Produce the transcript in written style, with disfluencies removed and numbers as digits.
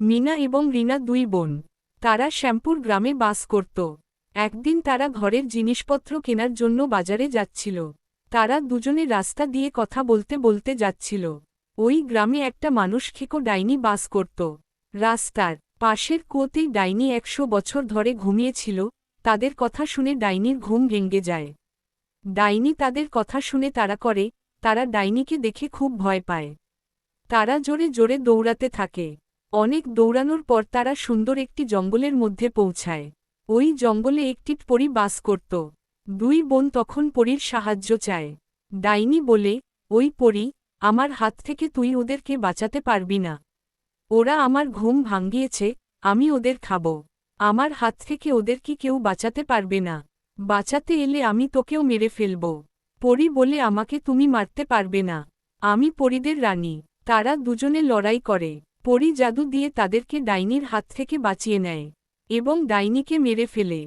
মিনা এবং রিনা দুই বোন। তারা শ্যামপুর গ্রামে বাস করত। একদিন তারা ঘরের জিনিসপত্র কেনার জন্য বাজারে যাচ্ছিল। তারা দুজনে রাস্তা দিয়ে কথা বলতে বলতে যাচ্ছিল। ওই গ্রামে একটা মানুষ খেকো ডাইনি বাস করত। রাস্তার পাশের কুয়োতেই ডাইনি 100 বছর ধরে ঘুমিয়েছিল। তাদের কথা শুনে ডাইনির ঘুম ভেঙে যায়। ডাইনি তাদের কথা শুনে তারা ডাইনিকে দেখে খুব ভয় পায়। তারা জোরে জোরে দৌড়াতে থাকে। অনেক দৌড়ানোর পর তারা সুন্দর একটি জঙ্গলের মধ্যে পৌঁছায়। ওই জঙ্গলে একটি পরী বাস করত। দুই বোন তখন পরীর সাহায্য চায়। ডাইনি বলে, ওই পরী, আমার হাত থেকে তুই ওদেরকে বাঁচাতে পারবি না। ওরা আমার ঘুম ভাঙিয়েছে, আমি ওদের খাব। আমার হাত থেকে ওদেরকে কেউ বাঁচাতে পারবে না। বাঁচাতে এলে আমি তোকেও মেরে ফেলব। পরী বলে, আমাকে তুমি মারতে পারবে না। আমি পরীদের রানী। তারা দুজনে লড়াই করে। পরী জাদু দিয়ে তাদেরকে ডাইনির হাত থেকে বাঁচিয়ে নেয় এবং ডাইনিকে মেরে ফেলে।